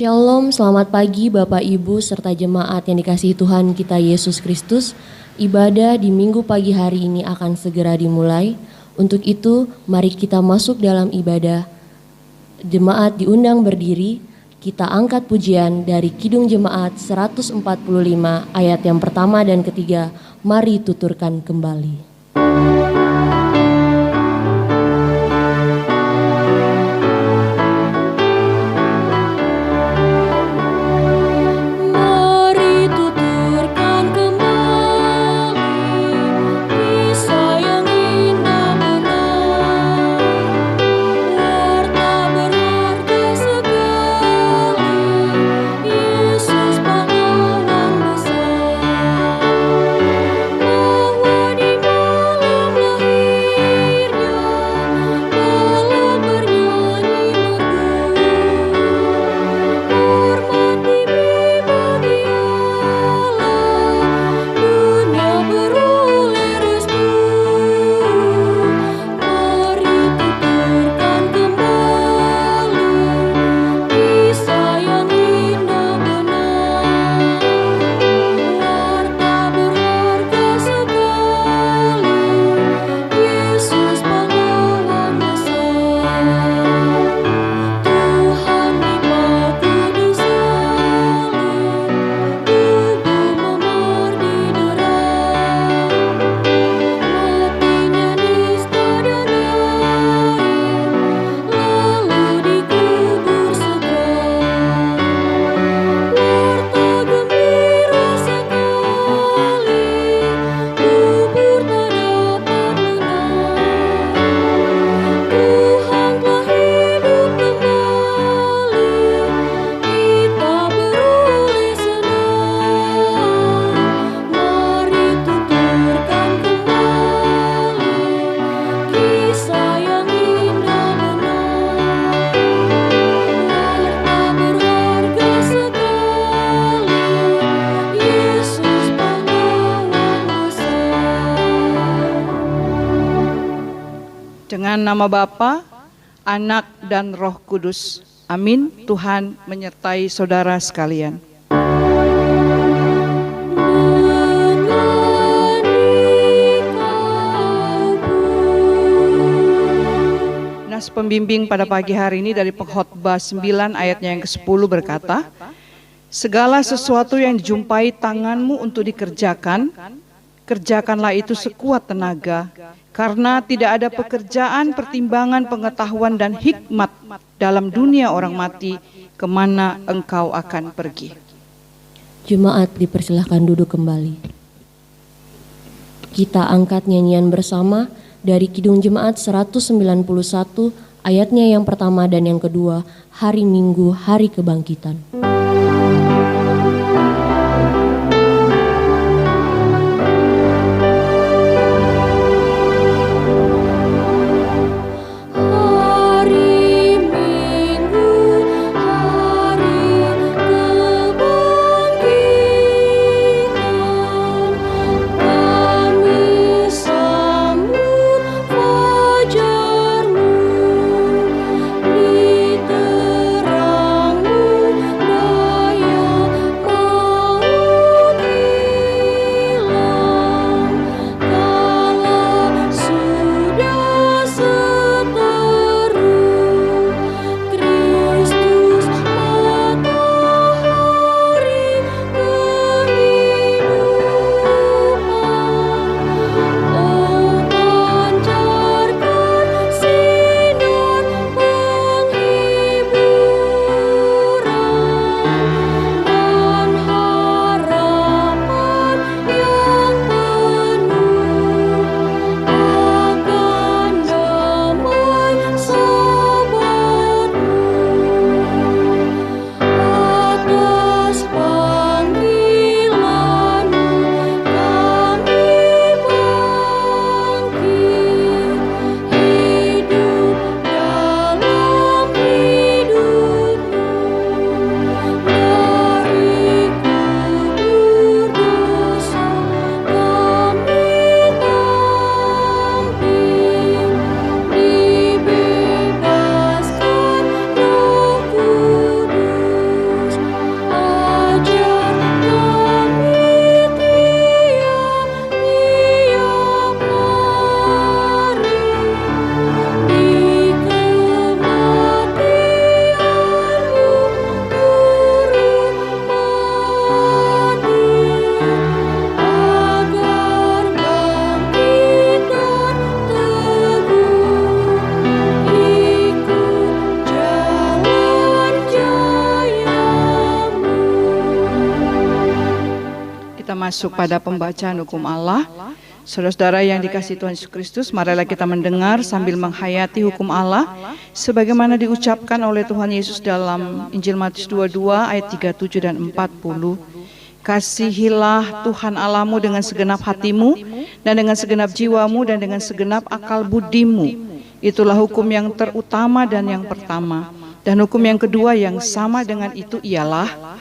Shalom, selamat pagi Bapak Ibu serta jemaat yang dikasihi Tuhan kita Yesus Kristus. Ibadah di minggu pagi hari ini akan segera dimulai. Untuk itu, mari kita masuk dalam ibadah. Jemaat diundang berdiri, kita angkat pujian dari Kidung Jemaat 145 ayat yang pertama dan ketiga. Mari tuturkan kembali. Dengan nama Bapa, Anak, dan Roh Kudus. Amin. Tuhan menyertai saudara sekalian. Nas pembimbing pada pagi hari ini dari Pengkhotbah 9 ayatnya yang ke-10 berkata, segala sesuatu yang dijumpai tanganmu untuk dikerjakan, kerjakanlah itu sekuat tenaga, karena tidak ada pekerjaan, pertimbangan, pengetahuan, dan hikmat dalam dunia orang mati, kemana engkau akan pergi. Jemaat dipersilahkan duduk kembali. Kita angkat nyanyian bersama dari Kidung Jemaat 191 ayatnya yang pertama dan yang kedua, Hari Minggu, Hari Kebangkitan. Terangmu masuk pada pembacaan hukum Allah. Saudara-saudara yang dikasihi Tuhan Yesus Kristus, marilah kita mendengar sambil menghayati hukum Allah sebagaimana diucapkan oleh Tuhan Yesus dalam Injil Matius 22 ayat 37 dan 40. Kasihilah Tuhan Allahmu dengan segenap hatimu dan dengan segenap jiwamu dan dengan segenap akal budimu. Itulah hukum yang terutama dan yang pertama. Dan hukum yang kedua yang sama dengan itu ialah,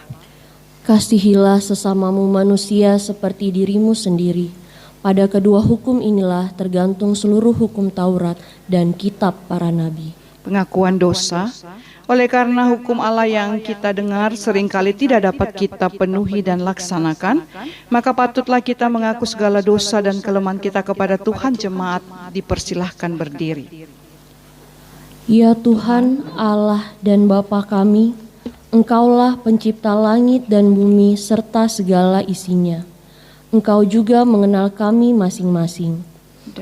kasihilah sesamamu manusia seperti dirimu sendiri. Pada kedua hukum inilah tergantung seluruh hukum Taurat dan kitab para nabi. Pengakuan dosa. Oleh karena hukum Allah yang kita dengar seringkali tidak dapat kita penuhi dan laksanakan, maka patutlah kita mengaku segala dosa dan kelemahan kita kepada Tuhan. Jemaat dipersilahkan berdiri. Ya Tuhan, Allah dan Bapa kami, Engkaulah pencipta langit dan bumi serta segala isinya. Engkau juga mengenal kami masing-masing.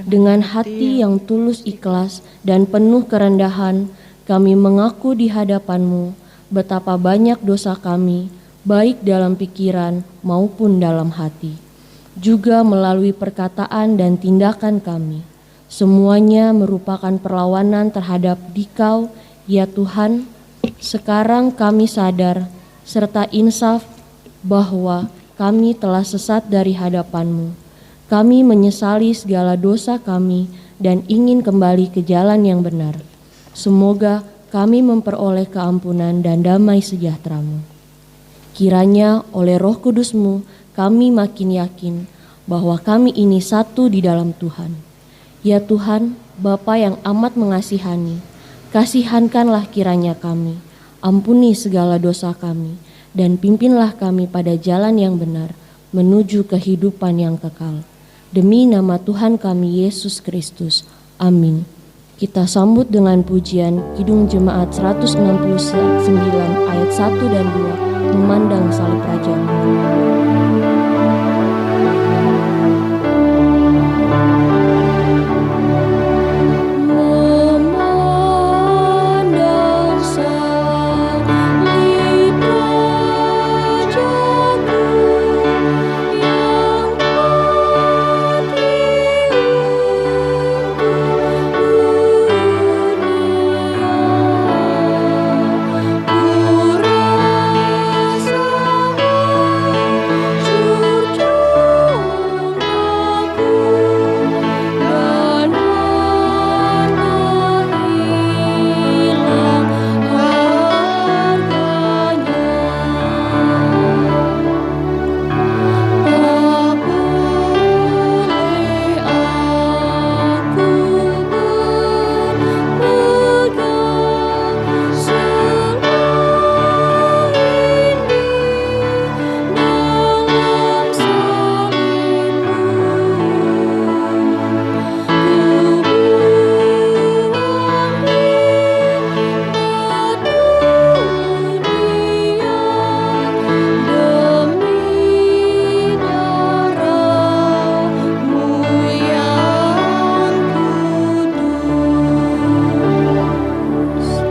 Dengan hati yang tulus ikhlas dan penuh kerendahan, kami mengaku di hadapan-Mu betapa banyak dosa kami, baik dalam pikiran maupun dalam hati, juga melalui perkataan dan tindakan kami. Semuanya merupakan perlawanan terhadap Dikau, ya Tuhan. Sekarang kami sadar serta insaf bahwa kami telah sesat dari hadapan-Mu. Kami menyesali segala dosa kami dan ingin kembali ke jalan yang benar. Semoga kami memperoleh keampunan dan damai sejahtera-Mu. Kiranya oleh Roh Kudus-Mu kami makin yakin bahwa kami ini satu di dalam Tuhan. Ya Tuhan, Bapa yang amat mengasihani, kasihankanlah kiranya kami, ampuni segala dosa kami, dan pimpinlah kami pada jalan yang benar, menuju kehidupan yang kekal. Demi nama Tuhan kami Yesus Kristus. Amin. Kita sambut dengan pujian Kidung Jemaat 169 ayat 1 dan 2, memandang salib Raja-Mu.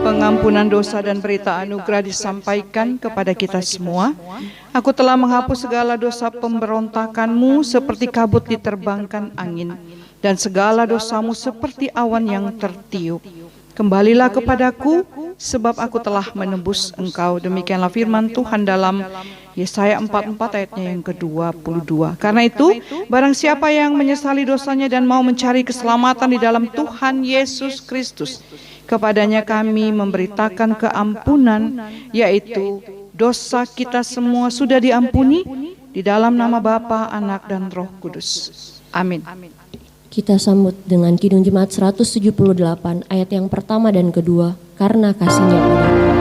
Pengampunan dosa dan berita anugerah disampaikan kepada kita semua. Aku telah menghapus segala dosa pemberontakanmu seperti kabut diterbangkan angin, dan segala dosamu seperti awan yang tertiup. Kembalilah kepadaku, sebab aku telah menebus engkau. Demikianlah firman Tuhan dalam Yesaya 44 ayatnya yang ke-22. Karena itu, barang siapa yang menyesali dosanya dan mau mencari keselamatan di dalam Tuhan Yesus Kristus, kepadanya kami memberitakan keampunan, yaitu dosa kita semua sudah diampuni di dalam nama Bapa, Anak, dan Roh Kudus. Amin. Kita sambut dengan Kidung Jemaat 178 ayat yang pertama dan kedua, karena kasih-Nya padaku. Ia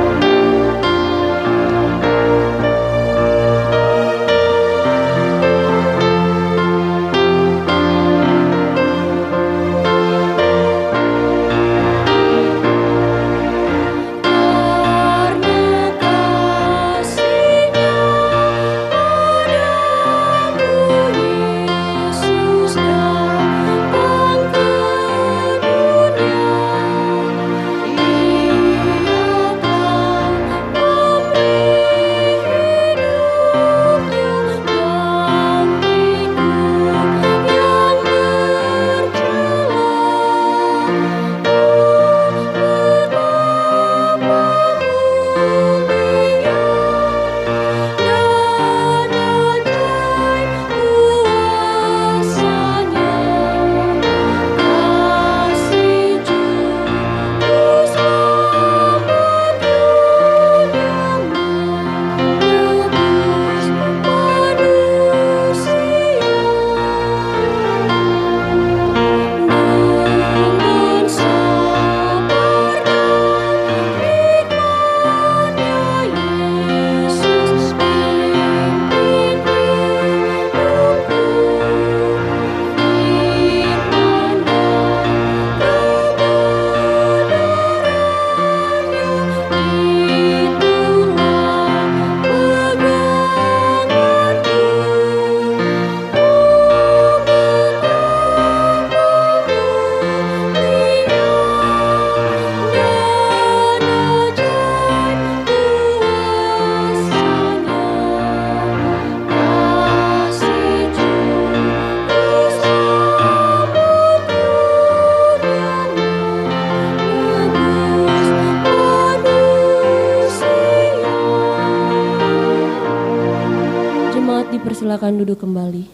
silakan duduk kembali.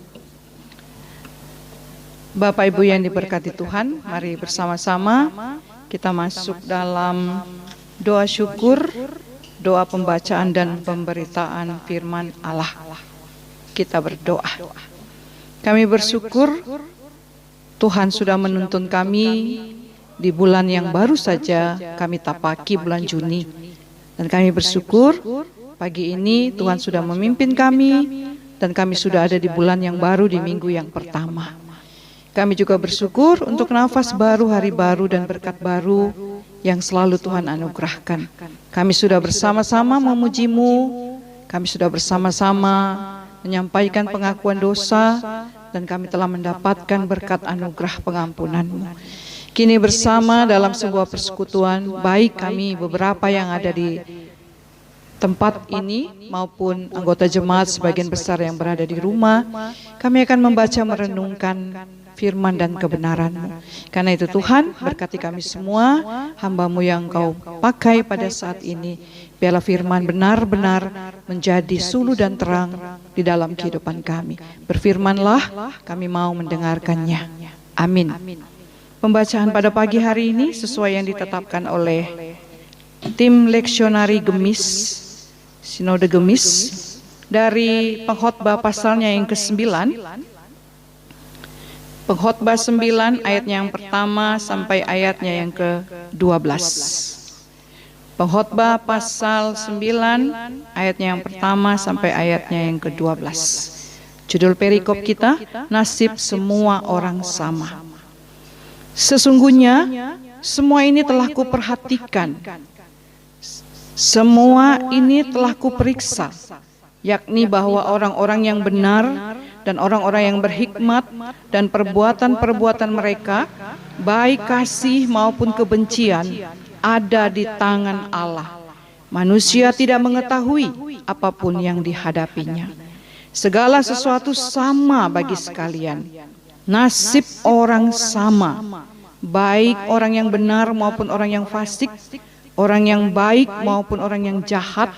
Bapak Ibu yang diberkati Tuhan, mari bersama-sama kita masuk dalam doa syukur, doa pembacaan dan pemberitaan firman Allah. Kita berdoa. Kami bersyukur Tuhan sudah menuntun kami di bulan yang baru saja kami tapaki, bulan Juni. Dan kami bersyukur pagi ini Tuhan sudah memimpin kami dan kami sudah ada di bulan yang baru, di minggu yang pertama. Kami juga bersyukur untuk nafas baru, hari baru, dan berkat baru yang selalu Tuhan anugerahkan. Kami sudah bersama-sama memuji-Mu, kami sudah bersama-sama menyampaikan pengakuan dosa, dan kami telah mendapatkan berkat anugerah pengampunan-Mu. Kini bersama dalam sebuah persekutuan, baik kami beberapa yang ada di tempat ini maupun anggota jemaat sebagian besar yang berada di rumah, kami akan membaca merenungkan firman dan kebenaran-Mu. Karena itu Tuhan, berkati kami semua, hamba-Mu yang Kau pakai pada saat ini. Biarlah firman benar-benar menjadi suluh dan terang di dalam kehidupan kami. Berfirmanlah, kami mau mendengarkannya. Amin. Pembacaan pada pagi hari ini sesuai yang ditetapkan oleh tim leksionari Gemis, Sinode Gemis, dari Pengkhotbah pasalnya yang ke-9, Pengkhotbah 9 ayatnya yang pertama sampai ayatnya yang ke-12. Pengkhotbah pasal 9 ayatnya yang pertama sampai ayatnya yang ke-12. Judul perikop kita, nasib semua orang sama. Sesungguhnya semua ini telah kuperhatikan, semua ini telah kuperiksa, yakni bahwa orang-orang yang benar dan orang-orang yang berhikmat dan perbuatan-perbuatan mereka, baik kasih maupun kebencian, ada di tangan Allah. Manusia tidak mengetahui apapun yang dihadapinya. Segala sesuatu sama bagi sekalian. Nasib orang sama, baik orang yang benar maupun orang yang fasik, orang yang baik maupun orang yang jahat,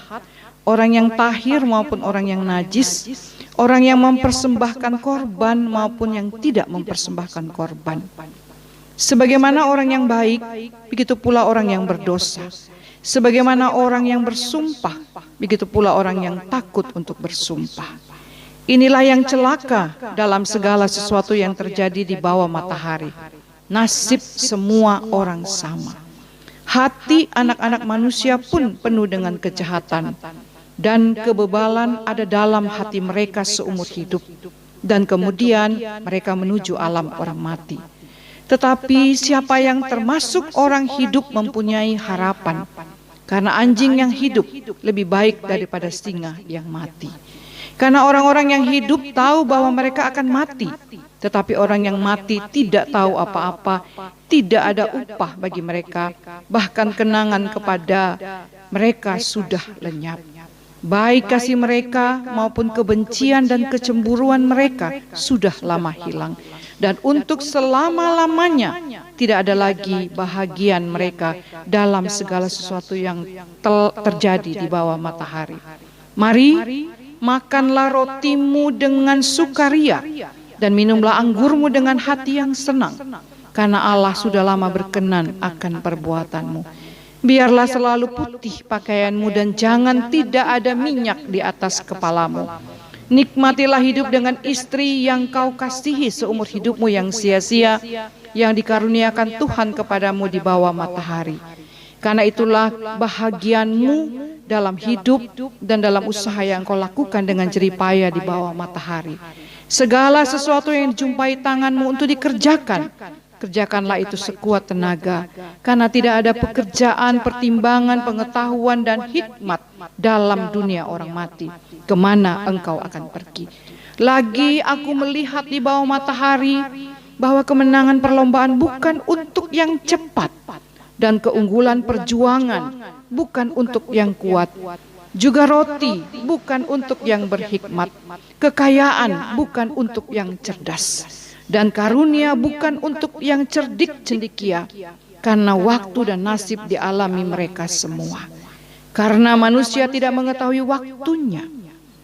orang yang tahir maupun orang yang najis, orang yang mempersembahkan korban maupun yang tidak mempersembahkan korban. Sebagaimana orang yang baik, begitu pula orang yang berdosa. Sebagaimana orang yang bersumpah, begitu pula orang yang takut untuk bersumpah. Inilah yang celaka dalam segala sesuatu yang terjadi di bawah matahari. Nasib semua orang sama. Hati anak-anak manusia pun penuh dengan kejahatan, dan kebebalan ada dalam hati mereka seumur hidup, dan kemudian mereka menuju alam orang mati. Tetapi siapa yang termasuk orang hidup mempunyai harapan, karena anjing yang hidup lebih baik daripada singa yang mati. Karena orang-orang yang hidup tahu bahwa mereka akan mati, tetapi orang yang mati tidak tahu apa-apa, tidak ada upah bagi mereka, bahkan kenangan kepada mereka sudah lenyap. Baik kasih mereka maupun kebencian dan kecemburuan mereka sudah lama hilang. Dan untuk selama-lamanya tidak ada lagi bahagian mereka dalam segala sesuatu yang terjadi di bawah matahari. Mari, makanlah rotimu dengan sukaria dan minumlah anggurmu dengan hati yang senang, karena Allah sudah lama berkenan akan perbuatanmu. Biarlah selalu putih pakaianmu dan jangan tidak ada minyak di atas kepalamu. Nikmatilah hidup dengan istri yang kau kasihi seumur hidupmu yang sia-sia, yang dikaruniakan Tuhan kepadamu di bawah matahari. Karena itulah bahagianmu dalam hidup dan dalam usaha yang kau lakukan dengan jeripaya di bawah matahari. Segala sesuatu yang dijumpai tanganmu untuk dikerjakan, kerjakanlah itu sekuat tenaga, karena tidak ada pekerjaan, pertimbangan, pengetahuan, dan hikmat dalam dunia orang mati. Kemana engkau akan pergi? Lagi aku melihat di bawah matahari bahwa kemenangan perlombaan bukan untuk yang cepat, dan keunggulan perjuangan bukan untuk yang kuat. Juga roti bukan untuk yang berhikmat, kekayaan bukan untuk yang cerdas, dan karunia bukan untuk yang cerdik cendekia, karena waktu dan nasib dialami mereka semua. Karena manusia tidak mengetahui waktunya,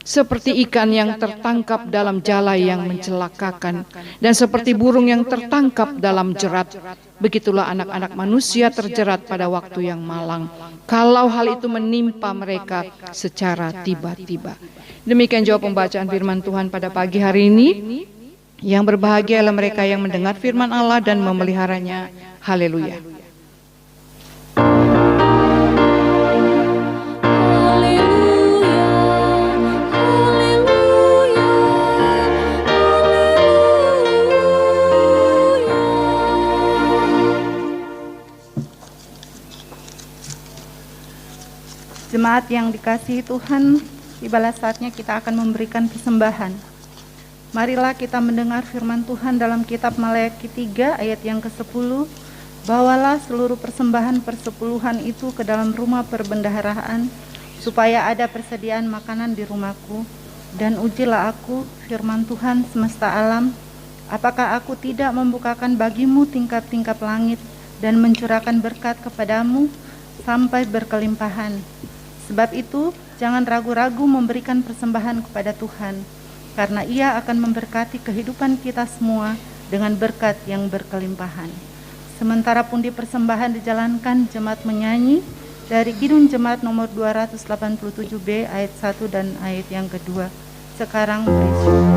seperti ikan yang tertangkap dalam jala yang mencelakakan, dan seperti burung yang tertangkap dalam jerat. Begitulah anak-anak manusia terjerat pada waktu yang malang, kalau hal itu menimpa mereka secara tiba-tiba. Demikian jawab pembacaan firman Tuhan pada pagi hari ini. Yang berbahagia adalah mereka yang mendengar firman Allah dan memeliharanya. Haleluya. Jemaat yang dikasihi Tuhan, tibalah saatnya kita akan memberikan persembahan. Marilah kita mendengar firman Tuhan dalam kitab Maleakhi 3 ayat yang ke-10. Bawalah seluruh persembahan persepuluhan itu ke dalam rumah perbendaharaan, supaya ada persediaan makanan di rumahku. Dan ujilah aku, firman Tuhan semesta alam, apakah aku tidak membukakan bagimu tingkap-tingkap langit dan mencurahkan berkat kepadamu sampai berkelimpahan. Sebab itu, jangan ragu-ragu memberikan persembahan kepada Tuhan, karena Ia akan memberkati kehidupan kita semua dengan berkat yang berkelimpahan. Sementara pundi persembahan dijalankan, jemaat menyanyi dari Kidung Jemaat nomor 287B ayat 1 dan ayat yang kedua. Sekarang beri syukur.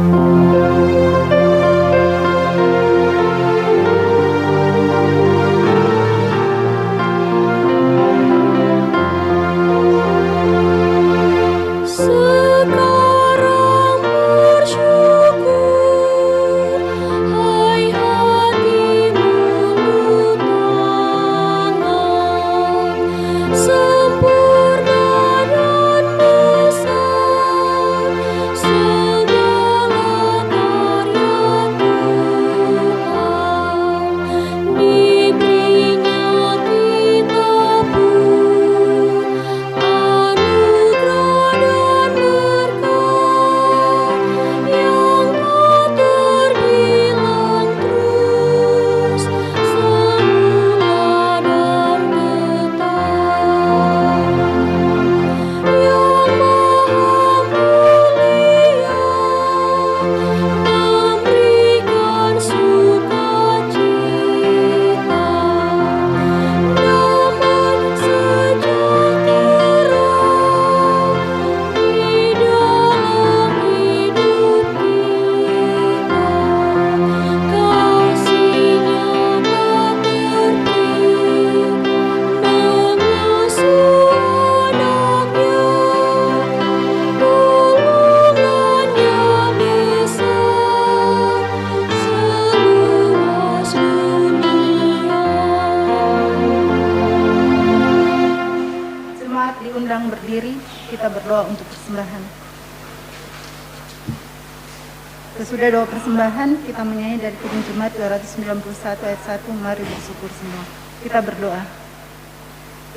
Sesudah doa persembahan, kita menyanyi dari Kidung Jemaat 291 ayat 1, mari bersyukur semua. Kita berdoa.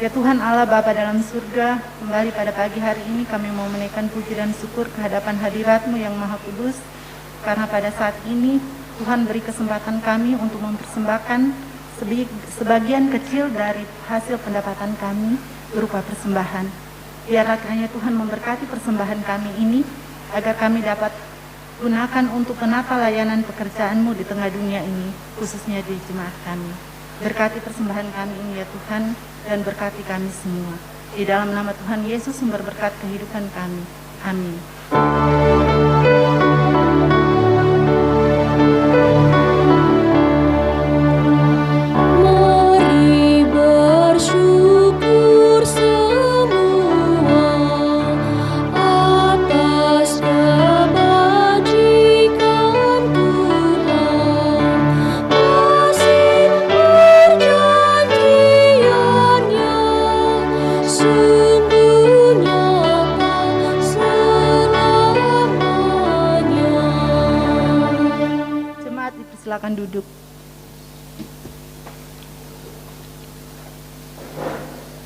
Ya Tuhan Allah Bapa dalam surga, kembali pada pagi hari ini kami mau menaikkan puji dan syukur kehadapan hadirat-Mu yang Maha Kudus, karena pada saat ini Tuhan beri kesempatan kami untuk mempersembahkan sebagian kecil dari hasil pendapatan kami berupa persembahan. Biarlah kiranya Tuhan memberkati persembahan kami ini, agar kami dapat gunakan untuk menata layanan pekerjaan-Mu di tengah dunia ini, khususnya di jemaat kami. Berkati persembahan kami ini ya Tuhan, dan berkati kami semua. Di dalam nama Tuhan Yesus, sumber berkat kehidupan kami. Amin. Silakan duduk.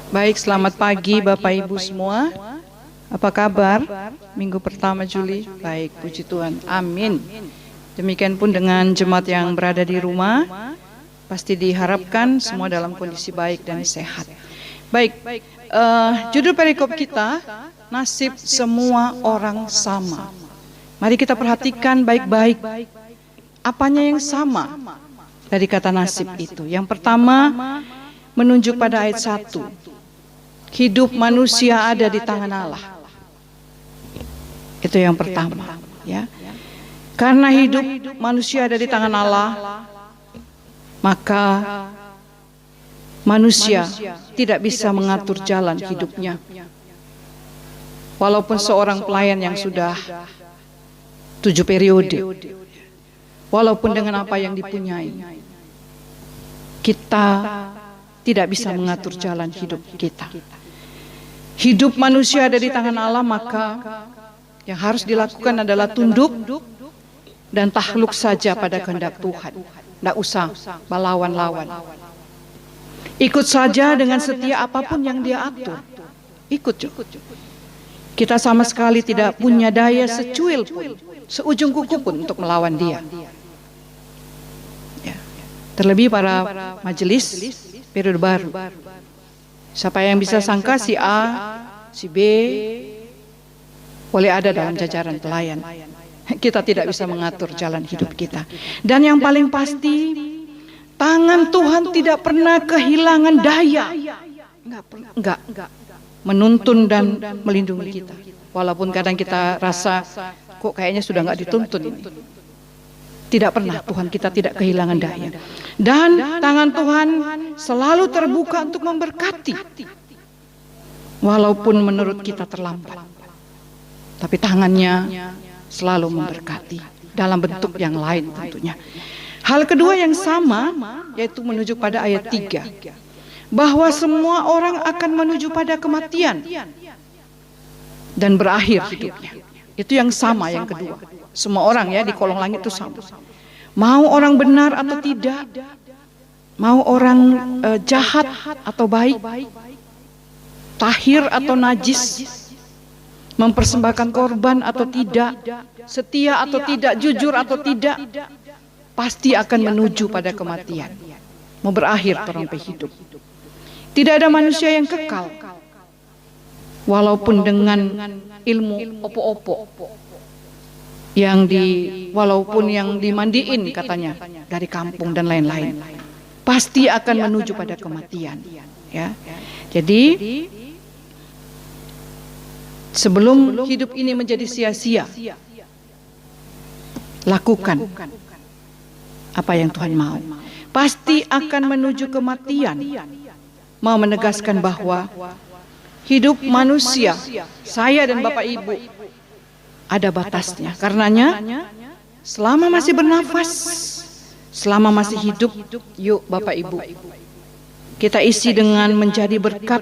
Baik, selamat pagi Bapak Ibu semua. Apa kabar? Minggu pertama Juli. Baik, puji Tuhan. Amin. Demikian pun dengan jemaat yang berada di rumah. Pasti diharapkan semua dalam kondisi baik dan sehat. Baik, judul perikop kita nasib semua orang sama. Mari kita perhatikan baik-baik apanya yang sama dari kata nasib itu. Yang pertama menunjuk pada ayat 1. Hidup manusia ada di tangan Allah. Itu yang pertama, ya. Karena hidup manusia ada di tangan Allah, maka manusia tidak bisa mengatur jalan hidupnya. Walaupun seorang pelayan yang sudah 7 periode, walaupun dengan apa yang dipunyai, kita tidak bisa mengatur jalan hidup kita. Hidup manusia ada di tangan Allah, maka yang harus dilakukan adalah tunduk dan takluk saja pada kehendak Tuhan. Tidak usah melawan-lawan. Ikut saja dengan setia apapun yang Dia atur. Ikut. Kita sama sekali tidak punya daya secuil pun, seujung kuku pun untuk melawan Dia. Ya. Terlebih para majelis periode baru. Siapa yang bisa sangka si A, si B boleh ada dalam jajaran pelayan. Kita tidak bisa mengatur jalan hidup kita. Dan yang paling pasti, tangan Tuhan tidak pernah kehilangan daya. Enggak. Menuntun dan melindungi kita. Walaupun kadang kita rasa, kok kayaknya sudah enggak dituntun ini. Tidak pernah Tuhan kita tidak kehilangan daya. Dan tangan Tuhan selalu terbuka untuk memberkati. Walaupun menurut kita terlambat. Tapi tangannya selalu memberkati dalam bentuk yang lain tentunya. Hal kedua yang sama yaitu menunjuk pada ayat 3. Bahwa semua orang akan menuju pada kematian dan berakhir hidupnya. Itu yang sama yang kedua. Semua orang ya di kolong langit itu sama. Mau orang benar atau tidak, mau orang jahat atau baik, tahir atau najis, mempersembahkan korban atau tidak, setia atau tidak, jujur atau tidak, pasti akan menuju pada kematian. Mau berakhir sampai hidup. Tidak ada manusia yang kekal, walaupun dengan ilmu opo-opo, walaupun yang dimandiin katanya dari kampung dan lain-lain, pasti akan menuju pada kematian. Ya, jadi sebelum hidup ini menjadi sia-sia, lakukan apa yang Tuhan mau. Pasti akan menuju kematian. Mau menegaskan bahwa hidup manusia, saya dan Bapak Ibu, ada batasnya. Karenanya, selama masih bernafas, selama masih hidup, yuk Bapak Ibu, kita isi dengan menjadi berkat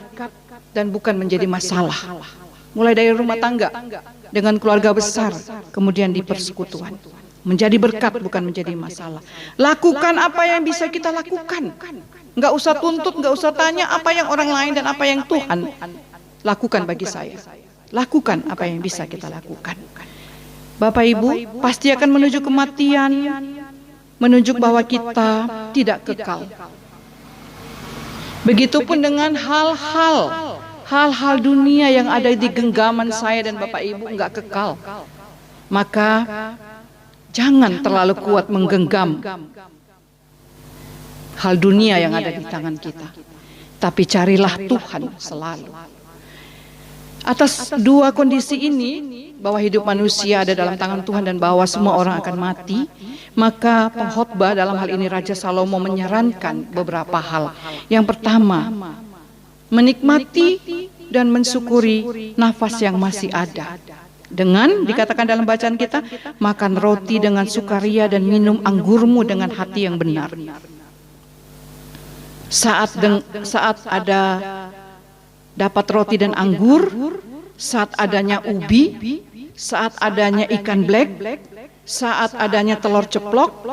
dan bukan menjadi masalah. Mulai dari rumah tangga, dengan keluarga besar, kemudian di persekutuan. Menjadi berkat bukan menjadi masalah. Lakukan apa yang bisa kita lakukan. Enggak usah tuntut, enggak usah tanya apa yang orang lain dan apa yang Tuhan lakukan bagi saya. Lakukan apa yang bisa kita lakukan. Bapak Ibu pasti akan menuju kematian, menunjuk bahwa kita tidak kekal. Begitupun dengan hal-hal dunia yang ada di genggaman saya dan Bapak Ibu enggak kekal. Maka jangan terlalu kuat menggenggam hal dunia yang ada di tangan kita. Tapi carilah Tuhan selalu. Atas dua kondisi ini, bahwa hidup manusia ada dalam tangan Tuhan dan bahwa semua orang akan mati, maka pengkhotbah dalam hal ini Raja Salomo menyarankan beberapa hal. Yang pertama, menikmati dan mensyukuri nafas yang masih ada. Dengan dikatakan dalam bacaan kita, makan roti dengan sukaria dan minum anggurmu dengan hati yang benar. Saat ada dapat roti dan anggur, saat adanya ubi, saat adanya ikan black, saat adanya telur ceplok,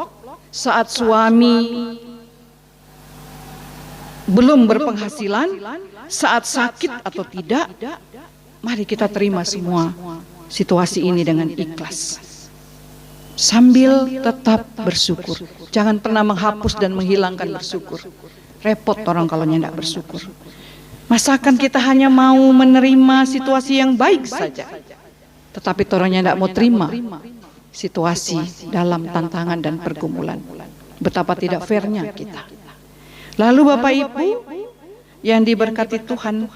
saat suami belum berpenghasilan, saat sakit atau tidak, mari kita terima semua situasi ini dengan ikhlas. Sambil tetap bersyukur. Jangan pernah menghapus dan menghilangkan bersyukur. Repot orang kalau tidak bersyukur. Masakan kita hanya mau menerima situasi yang baik saja, tetapi torangnya tidak mau terima situasi dalam tantangan dan pergumulan. Betapa tidak fairnya kita. Lalu Bapak Ibu yang diberkati Tuhan,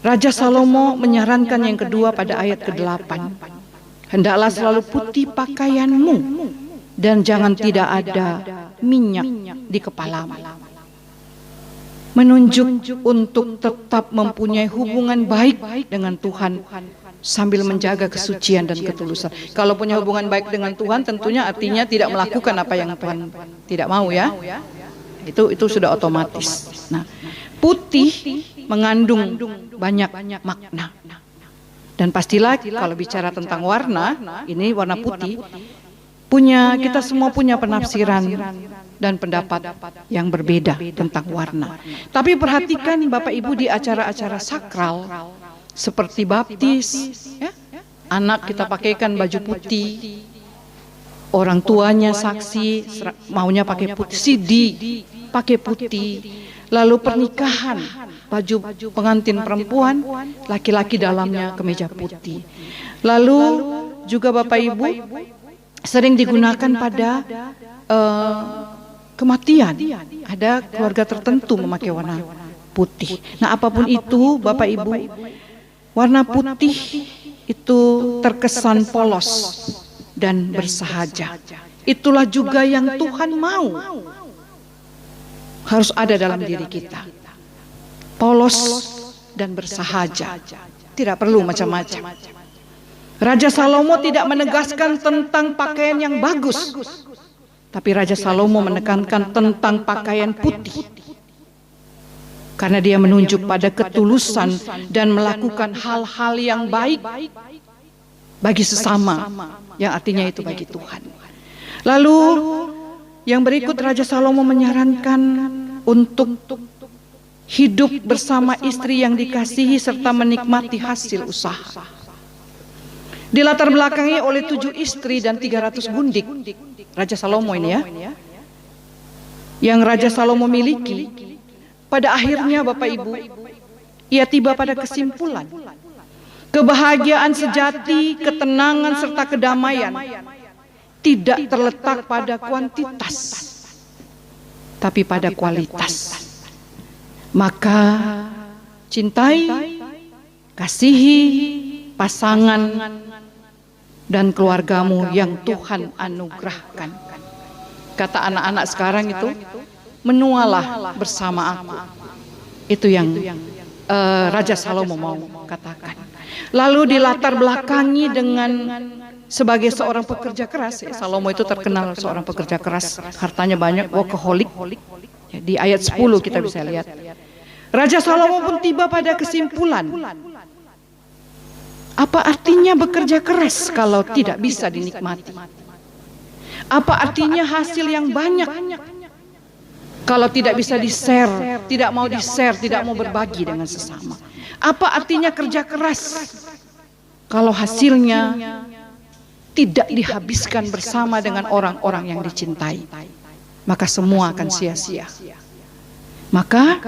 Raja Salomo menyarankan yang kedua pada ayat ke-8. Hendaklah selalu putih pakaianmu dan jangan tidak ada minyak di kepalamu. Menunjuk untuk tetap mempunyai hubungan baik dengan Tuhan sambil menjaga kesucian dan ketulusan. Kalau punya hubungan baik dengan Tuhan tentunya artinya tidak melakukan apa yang Tuhan tidak mau, ya. Itu sudah otomatis. Nah, putih mengandung banyak makna. Dan pastilah kalau bicara tentang warna, ini warna putih, kita semua punya penafsiran dan pendapat yang berbeda tentang warna. Tapi perhatikan Bapak Ibu, di acara-acara sakral seperti baptis, ya, anak kita pakaikan baju putih, orang tuanya saksi maunya pakai putih, pakai putih. Lalu pernikahan, baju pengantin perempuan, laki-laki dalamnya kemeja putih. Lalu juga Bapak Ibu sering digunakan pada kematian. Ada keluarga tertentu memakai warna putih. Nah, apapun itu Bapak Ibu, warna putih itu terkesan polos dan bersahaja. Itulah juga yang Tuhan mau harus ada dalam diri kita. Polos dan bersahaja. Tidak perlu macam-macam. Raja Salomo tidak menegaskan tentang pakaian yang bagus, tapi Raja Salomo menekankan tentang pakaian putih. Karena dia menunjuk pada ketulusan dan melakukan hal-hal yang baik bagi sesama, yang artinya itu bagi Tuhan. Lalu yang berikut, Raja Salomo menyarankan untuk hidup bersama istri yang dikasihi serta menikmati hasil usaha. Dilatar belakangi oleh 7 istri dan 300 gundik. Raja Salomo ini, ya, yang Raja Salomo miliki. Pada akhirnya Bapak Ibu, ia tiba pada kesimpulan kebahagiaan sejati, ketenangan serta kedamaian tidak terletak pada kuantitas, tapi pada kualitas. Maka cintai, kasihi pasangan dan keluargamu yang Tuhan anugerahkan. Kata anak-anak sekarang itu, menualah bersama aku. Itu yang Raja Salomo mau katakan. Lalu dilatar belakangi dengan sebagai seorang pekerja keras. Salomo itu terkenal seorang pekerja keras, hartanya banyak, workaholic. Di ayat 10 kita bisa lihat. Raja Salomo pun tiba pada kesimpulan, apa artinya bekerja keras kalau tidak bisa dinikmati? Apa artinya hasil yang banyak kalau tidak bisa di-share, tidak mau di-share, tidak mau berbagi dengan sesama? Apa artinya kerja keras kalau hasilnya tidak dihabiskan bersama dengan orang-orang yang dicintai? Maka semua akan sia-sia. Maka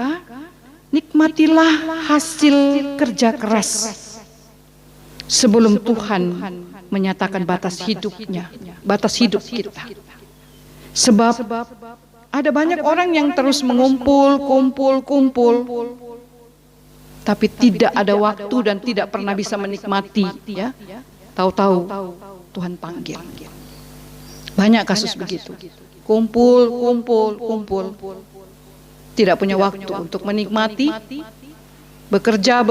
nikmatilah hasil kerja keras sebelum Tuhan menyatakan batas hidupnya, batas hidup kita. Sebab ada banyak orang yang terus mengumpul, kumpul, tapi tidak ada waktu dan tidak pernah bisa menikmati, ya. Tahu-tahu Tuhan panggil. Banyak kasus begitu. Kumpul, tidak punya waktu untuk menikmati, bekerja,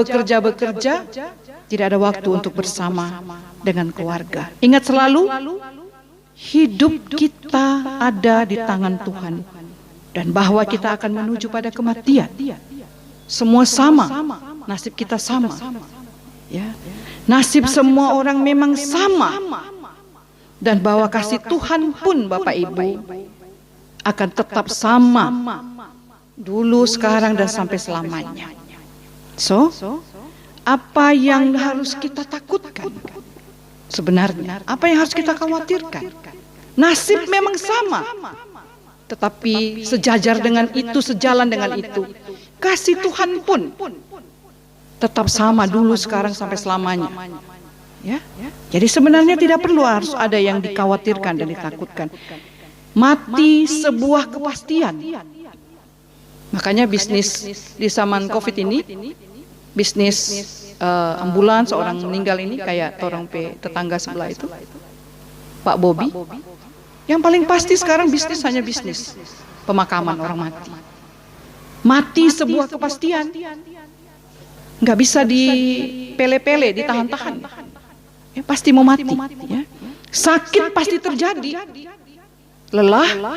tidak ada waktu untuk bersama dengan keluarga. Ingat selalu, hidup kita ada di tangan Tuhan, dan bahwa kita akan menuju pada kematian. Semua sama, nasib kita sama, ya. Nasib semua orang memang sama, dan bahwa kasih Tuhan pun Bapak Ibu akan tetap sama, dulu, sekarang, dan sampai selamanya. So, apa yang harus kita takutkan? Sebenarnya, apa yang harus kita khawatirkan? Nasib memang sama, tetapi sejajar dengan itu, sejalan dengan itu, kasih Tuhan pun tetap sama dulu, sekarang, sampai selamanya. Ya, jadi sebenarnya tidak perlu harus ada yang dikhawatirkan dan ditakutkan. Mati sebuah kepastian. Makanya bisnis di zaman COVID ini, bisnis ambulans, orang meninggal ini kayak torong tetangga sebelah itu, Pak Bobi. Yang paling pasti sekarang bisnis hanya bisnis pemakaman orang mati. Mati sebuah kepastian, nggak bisa dipele-pele, ditahan-tahan. Ya, pasti mau mati. Ya. Sakit pasti terjadi. Lelah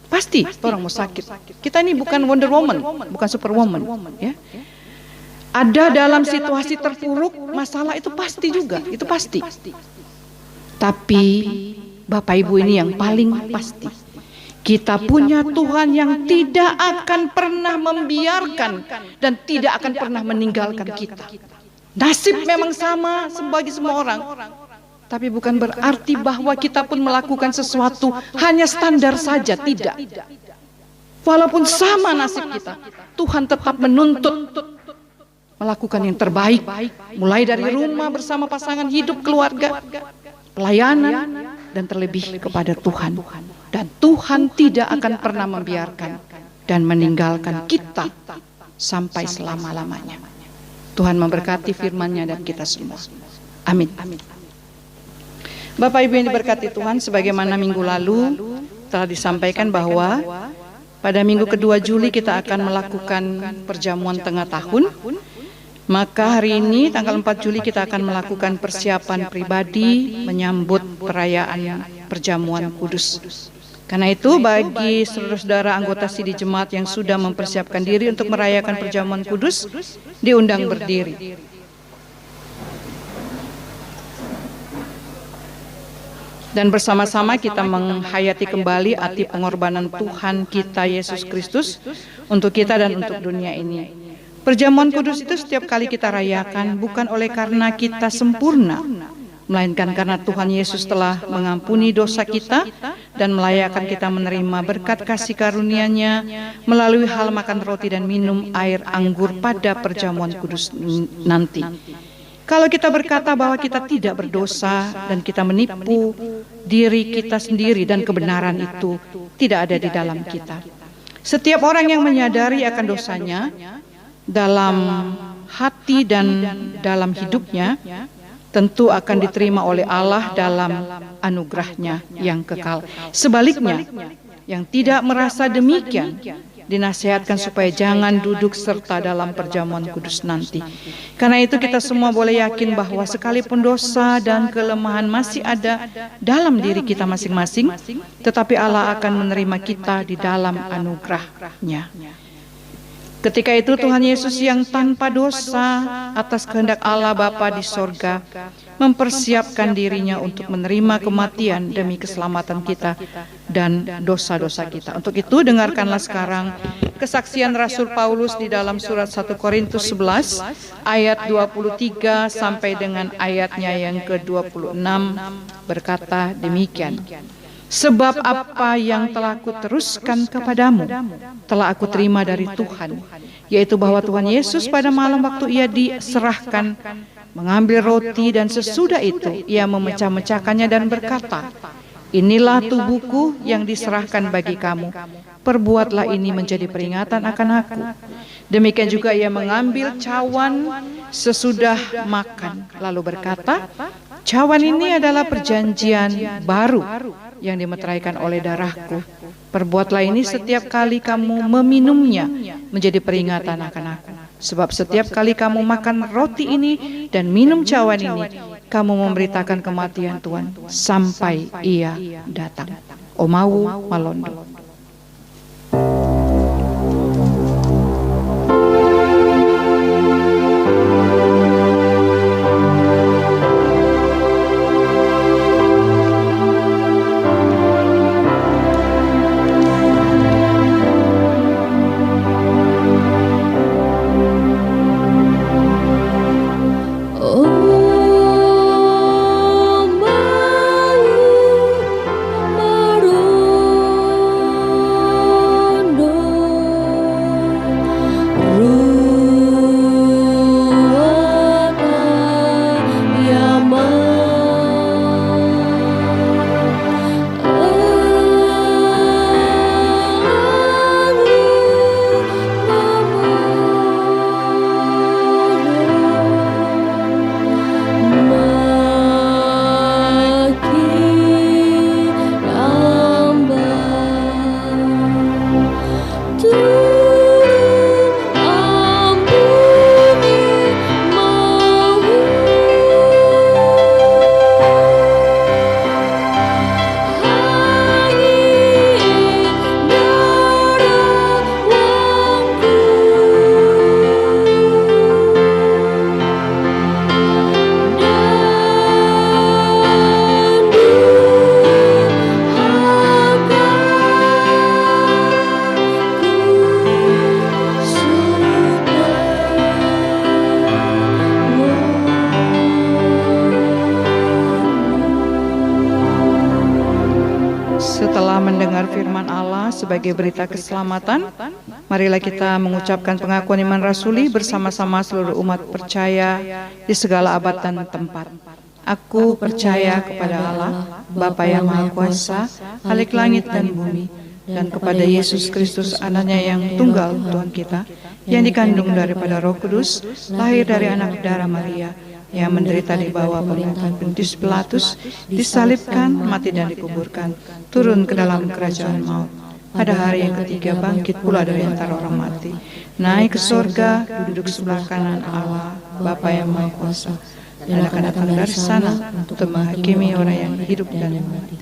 pasti orang mau sakit. Kita ini bukan Wonder Woman, bukan Superwoman. Ya. Ada dalam situasi terpuruk, masalah itu pasti juga, itu pasti. Tapi Bapak Ibu ini yang paling pasti, kita punya Tuhan yang tidak akan pernah membiarkan dan tidak akan pernah meninggalkan kita. Nasib memang sama sebagai semua orang, tapi bukan berarti bahwa kita pun melakukan sesuatu hanya standar saja, tidak. Walaupun sama nasib kita, Tuhan tetap menuntut melakukan yang terbaik, mulai dari rumah bersama pasangan, hidup, keluarga, pelayanan, dan terlebih kepada Tuhan. Dan Tuhan tidak akan pernah membiarkan dan meninggalkan kita sampai selama-lamanya. Tuhan memberkati firman-Nya dan kita semua. Amin. Bapak Ibu yang diberkati Tuhan, sebagaimana minggu lalu telah disampaikan bahwa pada minggu kedua Juli kita akan melakukan perjamuan tengah tahun. Maka hari ini tanggal 4 Juli kita akan melakukan persiapan pribadi menyambut perayaan perjamuan kudus. Karena itu bagi saudara-saudara anggota Sidi Jemaat yang sudah mempersiapkan diri untuk merayakan perjamuan kudus, diundang berdiri. Dan bersama-sama kita menghayati kembali arti pengorbanan Tuhan kita Yesus Kristus untuk kita dan untuk dunia ini. Perjamuan kudus itu setiap kali kita rayakan bukan oleh karena kita sempurna, melainkan karena Tuhan Yesus telah mengampuni dosa kita dan melayakkan kita menerima berkat kasih karunia-Nya melalui hal makan roti dan minum air anggur pada perjamuan kudus nanti. Kalau kita berkata bahwa kita tidak berdosa dan kita menipu diri kita sendiri dan kebenaran itu tidak ada di dalam kita. Setiap orang yang menyadari akan dosanya dalam hati dan dalam hidupnya tentu akan diterima oleh Allah dalam anugerah-Nya yang kekal. Sebaliknya, yang tidak merasa demikian dinasihatkan supaya jangan duduk serta dalam perjamuan kudus nanti. Karena itu kita semua boleh yakin bahwa sekalipun dosa dan kelemahan masih ada dalam diri kita masing-masing, tetapi Allah akan menerima kita di dalam anugerah-Nya. Ketika itu Tuhan Yesus yang tanpa dosa atas kehendak Allah Bapa di sorga mempersiapkan dirinya untuk menerima kematian demi keselamatan kita dan dosa-dosa kita. Untuk itu dengarkanlah sekarang kesaksian Rasul Paulus di dalam surat 1 Korintus 11 ayat 23 sampai dengan ayatnya yang ke-26 berkata demikian. Sebab apa yang telah aku teruskan kepadamu telah aku terima dari Tuhan, yaitu bahwa Tuhan Yesus pada malam waktu Ia diserahkan mengambil roti dan sesudah itu Ia memecah-mecahkannya dan berkata, inilah tubuhku yang diserahkan bagi kamu, perbuatlah ini menjadi peringatan akan aku. Demikian juga Ia mengambil cawan sesudah makan lalu berkata, cawan ini adalah perjanjian baru yang dimeteraikan oleh darahku. Perbuatlah ini setiap kali kamu meminumnya menjadi peringatan akan aku. Sebab setiap kali kamu makan roti ini dan minum cawan ini, kamu memberitakan kematian Tuhan sampai Ia datang. Omawu Malondo. Oh, malu, malu. mendengar firman Allah sebagai berita keselamatan, marilah kita mengucapkan pengakuan iman rasuli bersama-sama seluruh umat percaya di segala abad dan tempat. Aku percaya kepada Allah, Bapa yang Maha Kuasa, Khalik langit dan bumi, dan kepada Yesus Kristus, Anaknya yang tunggal Tuhan kita, yang dikandung daripada Roh Kudus, lahir dari anak darah Maria, yang menderita di bawah pemerintahan Pontius Pilatus, disalibkan, mati dan dikuburkan, turun ke dalam kerajaan maut. Pada hari yang ketiga bangkit pula dari antara orang mati, naik ke surga, duduk sebelah kanan Allah, Bapa yang Maha Kuasa, dan akan datang dari sana untuk menghakimi orang yang hidup dan yang mati.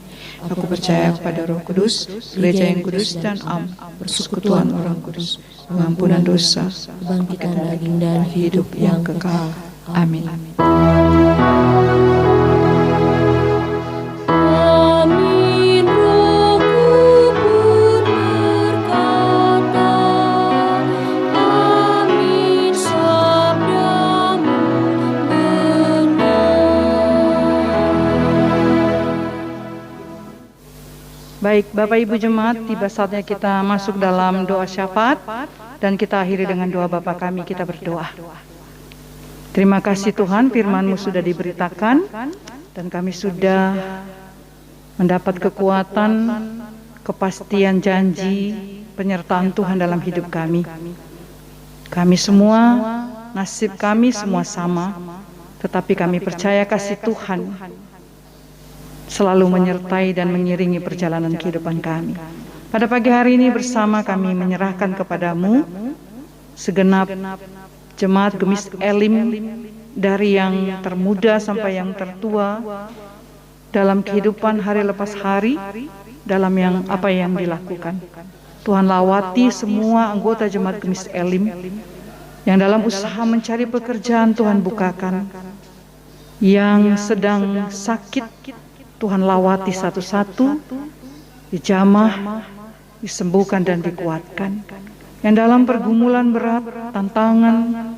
Aku percaya kepada Roh Kudus, gereja yang kudus dan am, persekutuan orang kudus, pengampunan dosa, kebangkitan daging dan hidup yang kekal. Amin. Amin. Rohku pun berkata, amin, sabdamu benar. Baik, Bapak Ibu Jemaat, tiba saatnya kita masuk dalam doa syafaat, dan kita akhiri dengan doa Bapa kami. Kita berdoa. Terima kasih Tuhan, firman-Mu sudah diberitakan dan kami sudah mendapat kekuatan, kepastian janji, penyertaan Tuhan dalam hidup kami. Kami semua, nasib kami semua sama, tetapi kami percaya kasih Tuhan selalu menyertai dan mengiringi perjalanan kehidupan kami. Pada pagi hari ini bersama kami menyerahkan kepadamu segenap jemaat Gemis Elim, dari yang termuda sampai yang tertua, dalam kehidupan hari lepas hari, dalam apa yang dilakukan. Tuhan lawati semua anggota jemaat Gemis Elim yang dalam usaha mencari pekerjaan, Tuhan bukakan. Yang sedang sakit, Tuhan lawati satu-satu, dijamah, disembuhkan dan dikuatkan. Yang dalam pergumulan berat, tantangan,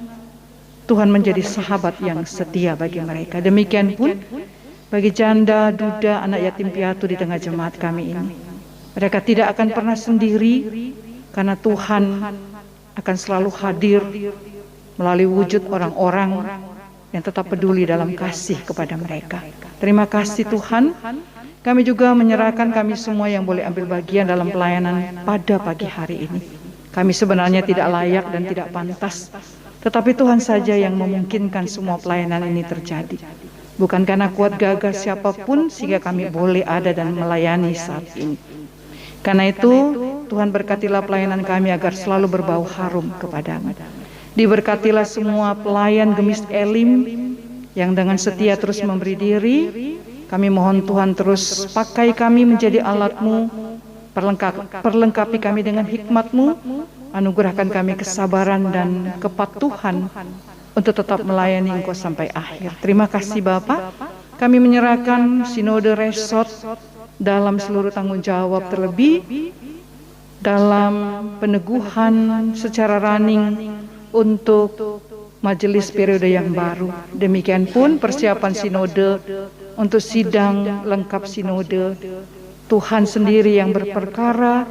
Tuhan menjadi sahabat yang setia bagi mereka. Demikian pun bagi janda, duda, anak yatim piatu di tengah jemaat kami ini. Mereka tidak akan pernah sendiri, karena Tuhan akan selalu hadir melalui wujud orang-orang yang tetap peduli dalam kasih kepada mereka. Terima kasih Tuhan. Kami juga menyerahkan kami semua yang boleh ambil bagian dalam pelayanan pada pagi hari ini. Kami sebenarnya tidak layak dan tidak pantas, tetapi Tuhan saja yang memungkinkan semua pelayanan ini terjadi. Bukan karena kuat gagah siapapun sehingga kami boleh ada dan melayani saat ini. Karena itu, Tuhan berkatilah pelayanan kami agar selalu berbau harum kepadamu. Diberkatilah semua pelayan Gemis Elim yang dengan setia terus memberi diri. Kami mohon Tuhan terus pakai kami menjadi alat-Mu, perlengkapi kami dengan hikmat-Mu, anugerahkan kami kesabaran dan kepatuhan untuk tetap melayani Engkau sampai akhir. Terima kasih Bapa. Kami menyerahkan Sinode Resort dalam seluruh tanggung jawab, terlebih dalam peneguhan secara running untuk majelis periode yang baru. Demikian pun persiapan sinode untuk sidang lengkap sinode. Tuhan sendiri yang berperkara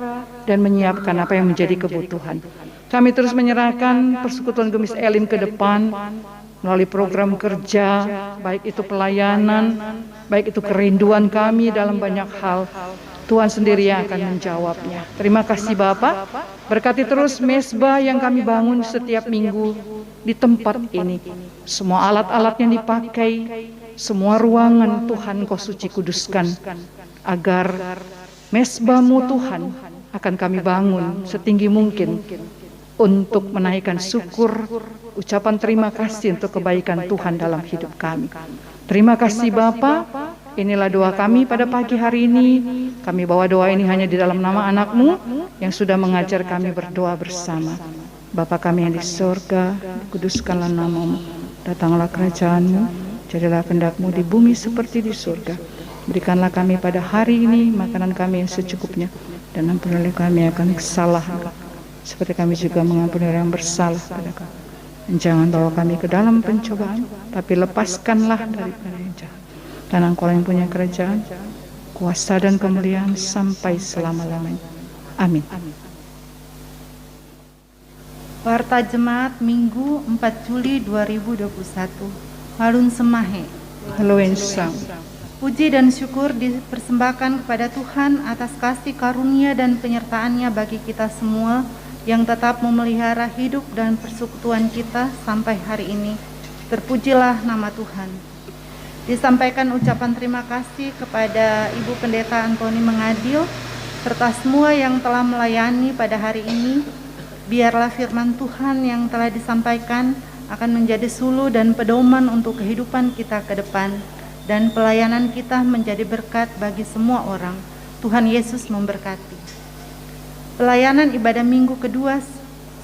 dan menyiapkan apa yang menjadi kebutuhan. Kami terus menyerahkan Persekutuan Gemis Elim ke depan melalui program kerja, baik itu pelayanan, baik itu kerinduan kami dalam banyak hal. Tuhan sendiri yang akan menjawabnya. Terima kasih Bapak. Berkati terus mesbah yang kami bangun setiap minggu di tempat ini. Semua alat-alat yang dipakai, semua ruangan Tuhan Kau suci kuduskan, agar mesbah-Mu Tuhan akan kami bangun setinggi mungkin untuk menaikkan syukur, ucapan terima kasih untuk kebaikan Tuhan dalam hidup kami. Terima kasih Bapa. Inilah doa kami pada pagi hari ini. Kami bawa doa ini hanya di dalam nama anak-Mu yang sudah mengajar kami berdoa bersama. Bapa kami yang di surga, dikuduskanlah nama-Mu, datanglah kerajaan-Mu, jadilah kehendak-Mu di bumi seperti di surga. Berikanlah kami pada hari ini makanan kami yang secukupnya, dan ampunilah kami akan kesalahan, seperti kami juga mengampuni orang yang bersalah pada kami. Dan jangan bawa kami ke dalam pencobaan, tapi lepaskanlah daripada yang jahat. Dan Engkau yang punya kerajaan, kuasa dan kemuliaan sampai selama-lamanya. Amin. Warta Jemaat Minggu 4 Juli 2021. Malun Semahe. Haloensang. Puji dan syukur dipersembahkan kepada Tuhan atas kasih karunia dan penyertaan-Nya bagi kita semua yang tetap memelihara hidup dan persekutuan kita sampai hari ini. Terpujilah nama Tuhan. Disampaikan ucapan terima kasih kepada Ibu Pendeta Antoni Mengadil serta semua yang telah melayani pada hari ini. Biarlah firman Tuhan yang telah disampaikan akan menjadi sulu dan pedoman untuk kehidupan kita ke depan, dan pelayanan kita menjadi berkat bagi semua orang. Tuhan Yesus memberkati. Pelayanan ibadah minggu kedua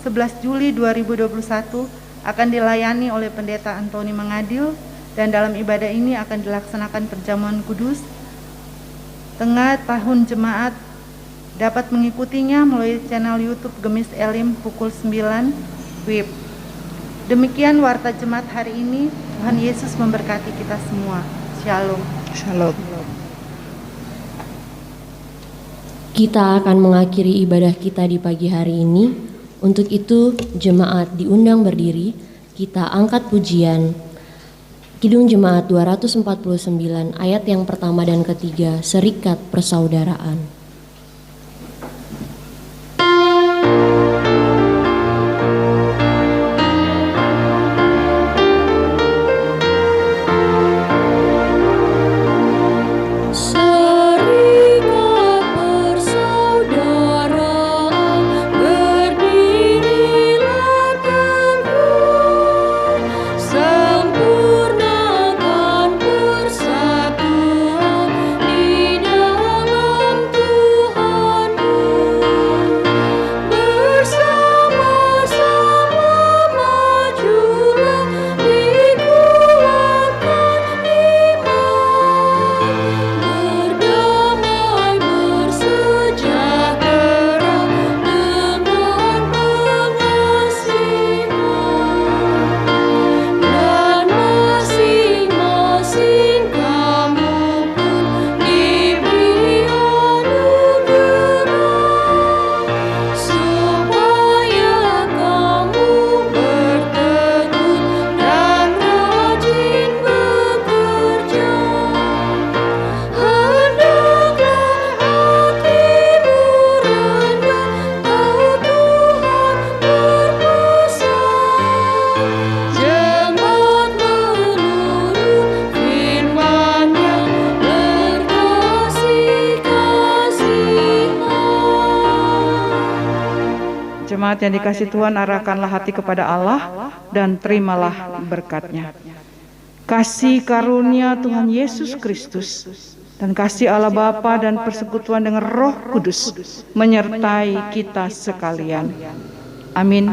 11 Juli 2021 akan dilayani oleh Pendeta Antoni Mengadil, dan dalam ibadah ini akan dilaksanakan perjamuan kudus. Tengah tahun jemaat dapat mengikutinya melalui channel YouTube Gemis Elim pukul 9 WIB. Demikian warta jemaat hari ini. Tuhan Yesus memberkati kita semua. Shalom. Shalom. Kita akan mengakhiri ibadah kita di pagi hari ini. Untuk itu, jemaat diundang berdiri. Kita angkat pujian Kidung Jemaat 249 ayat yang pertama dan ketiga, Serikat Persaudaraan. Jemaat yang dikasihi Tuhan, arahkanlah hati kepada Allah dan terimalah berkat-Nya. Kasih karunia Tuhan Yesus Kristus dan kasih Allah Bapa dan persekutuan dengan Roh Kudus menyertai kita sekalian. Amin.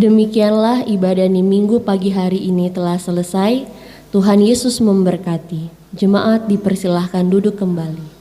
Demikianlah ibadah di minggu pagi hari ini telah selesai. Tuhan Yesus memberkati. Jemaat dipersilahkan duduk kembali.